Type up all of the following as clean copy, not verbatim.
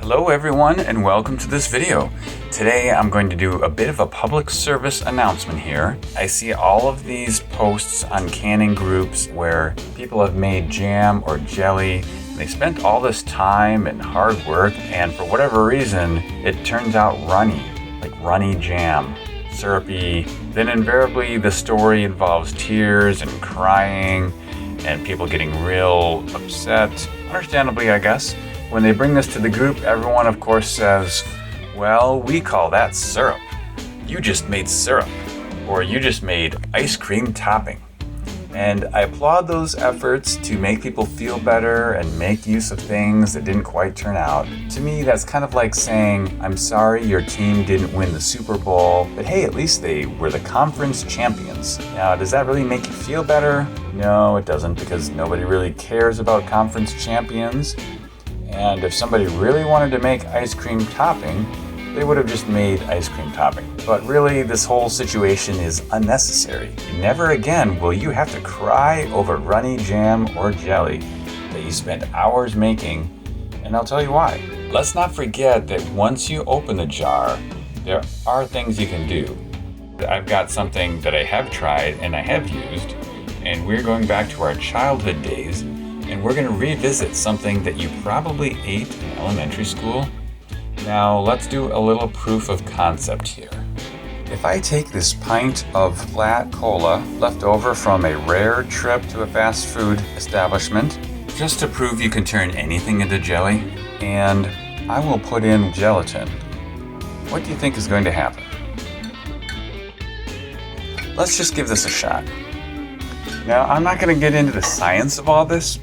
Hello everyone and welcome to this video. Today I'm going to do a bit of a public service announcement here. I see all of these posts on canning groups where people have made jam or jelly. They spent all this time and hard work, and for whatever reason it turns out runny, like runny jam, syrupy. Then invariably the story involves tears and crying and people getting real upset, understandably I guess. When they bring this to the group, everyone of course says, well, we call that syrup. You just made syrup, or you just made ice cream topping. And I applaud those efforts to make people feel better and make use of things that didn't quite turn out. To me, that's kind of like saying, I'm sorry your team didn't win the Super Bowl, but hey, at least they were the conference champions. Now, does that really make you feel better? No, it doesn't, because nobody really cares about conference champions. And if somebody really wanted to make ice cream topping, they would have just made ice cream topping. But really, this whole situation is unnecessary. Never again will you have to cry over runny jam or jelly that you spent hours making, and I'll tell you why. Let's not forget that once you open the jar, there are things you can do. I've got something that I have tried and I have used, and we're going back to our childhood days, and we're going to revisit something that you probably ate in elementary school. Now let's do a little proof of concept here. If I take this pint of flat cola left over from a rare trip to a fast food establishment, just to prove you can turn anything into jelly, and I will put in gelatin, what do you think is going to happen? Let's just give this a shot. Now, I'm not going to get into the science of all this,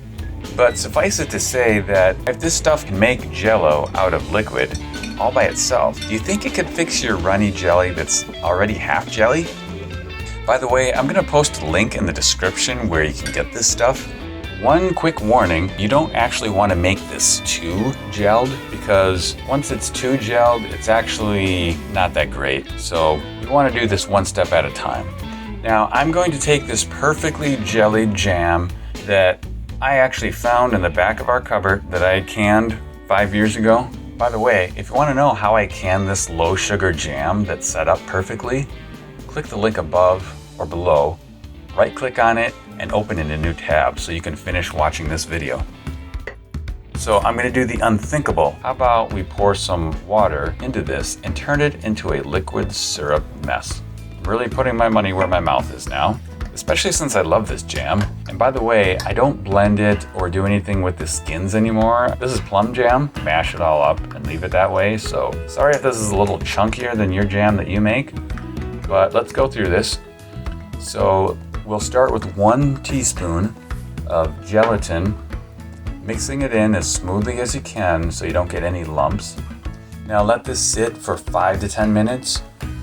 but suffice it to say that if this stuff can make Jell-O out of liquid all by itself, do you think it could fix your runny jelly that's already half jelly? By the way, I'm going to post a link in the description where you can get this stuff. One quick warning, you don't actually want to make this too gelled, because once it's too gelled, it's actually not that great. So you want to do this one step at a time. Now, I'm going to take this perfectly jellied jam that I actually found in the back of our cupboard that I canned 5 years ago. By the way, if you want to know how I can this low sugar jam that's set up perfectly, click the link above or below, right click on it and open in a new tab so you can finish watching this video. So I'm going to do the unthinkable. How about we pour some water into this and turn it into a liquid syrup mess? I'm really putting my money where my mouth is now, especially since I love this jam. And by the way, I don't blend it or do anything with the skins anymore. This is plum jam. Mash it all up and leave it that way. So sorry if this is a little chunkier than your jam that you make, but let's go through this. So we'll start with 1 teaspoon of gelatin, mixing it in as smoothly as you can so you don't get any lumps. Now let this sit for 5 to 10 minutes.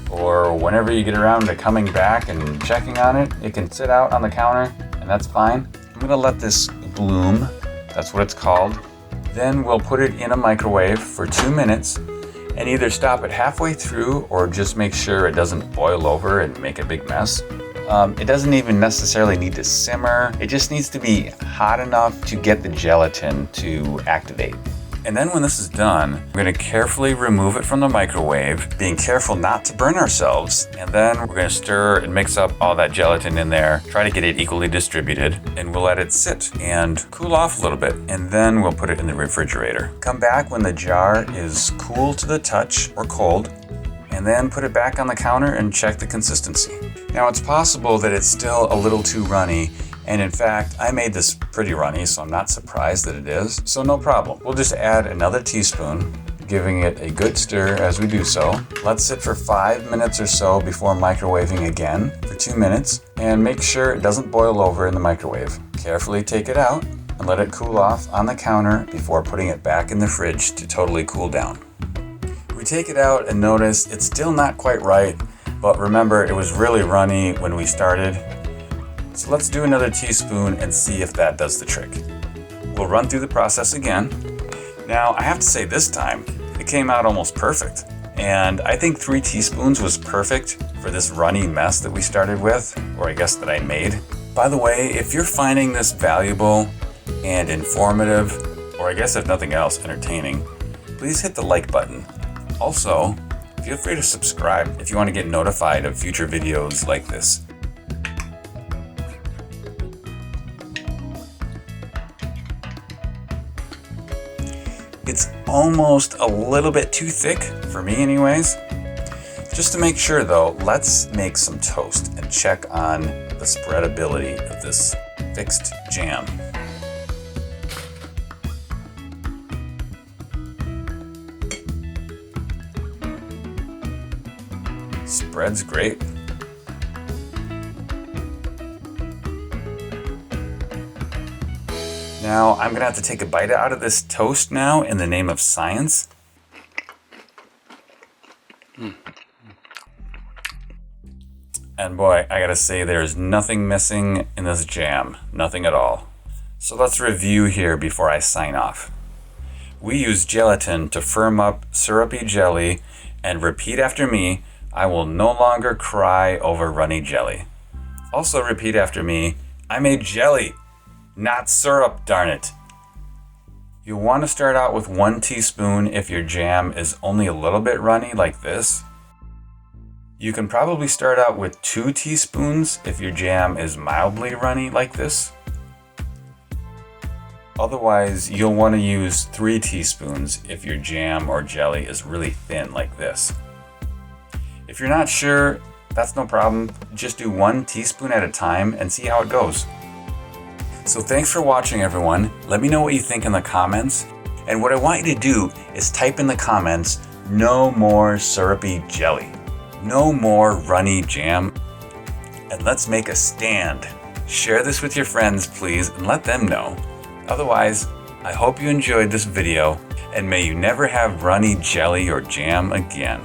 Or whenever you get around to coming back and checking on it, it can sit out on the counter, and that's fine. I'm gonna let this bloom, that's what it's called. Then we'll put it in a microwave for 2 minutes and either stop it halfway through or just make sure it doesn't boil over and make a big mess. It doesn't even necessarily need to simmer. It just needs to be hot enough to get the gelatin to activate. And then when this is done, we're going to carefully remove it from the microwave, being careful not to burn ourselves. And then we're going to stir and mix up all that gelatin in there, try to get it equally distributed, and we'll let it sit and cool off a little bit. And then we'll put it in the refrigerator. Come back when the jar is cool to the touch or cold, and then put it back on the counter and check the consistency. Now it's possible that it's still a little too runny, and in fact, I made this pretty runny, so I'm not surprised that it is. So no problem. We'll just add another teaspoon, giving it a good stir as we do so. Let's sit for 5 minutes or so before microwaving again for 2 minutes, and make sure it doesn't boil over in the microwave. Carefully take it out and let it cool off on the counter before putting it back in the fridge to totally cool down. We take it out and notice it's still not quite right, but remember, it was really runny when we started. So let's do another teaspoon and see if that does the trick. We'll run through the process again. Now, I have to say this time, it came out almost perfect. And I think 3 teaspoons was perfect for this runny mess that we started with, or I guess that I made. By the way, if you're finding this valuable and informative, or I guess if nothing else, entertaining, please hit the like button. Also, feel free to subscribe if you want to get notified of future videos like this. It's almost a little bit too thick, for me anyways. Just to make sure though, let's make some toast and check on the spreadability of this fixed jam. Spreads great. Now I'm gonna have to take a bite out of this toast now in the name of science. And boy, I gotta say there's nothing missing in this jam, nothing at all. So let's review here before I sign off. We use gelatin to firm up syrupy jelly, and repeat after me, I will no longer cry over runny jelly. Also repeat after me, I made jelly, not syrup, darn it. You'll want to start out with 1 teaspoon if your jam is only a little bit runny like this. You can probably start out with 2 teaspoons if your jam is mildly runny like this. Otherwise, you'll want to use 3 teaspoons if your jam or jelly is really thin like this. If you're not sure, that's no problem. Just do 1 teaspoon at a time and see how it goes. So thanks for watching, everyone. Let me know what you think in the comments. And what I want you to do is type in the comments, no more syrupy jelly. No more runny jam. And let's make a stand. Share this with your friends, please, and let them know. Otherwise, I hope you enjoyed this video, and may you never have runny jelly or jam again.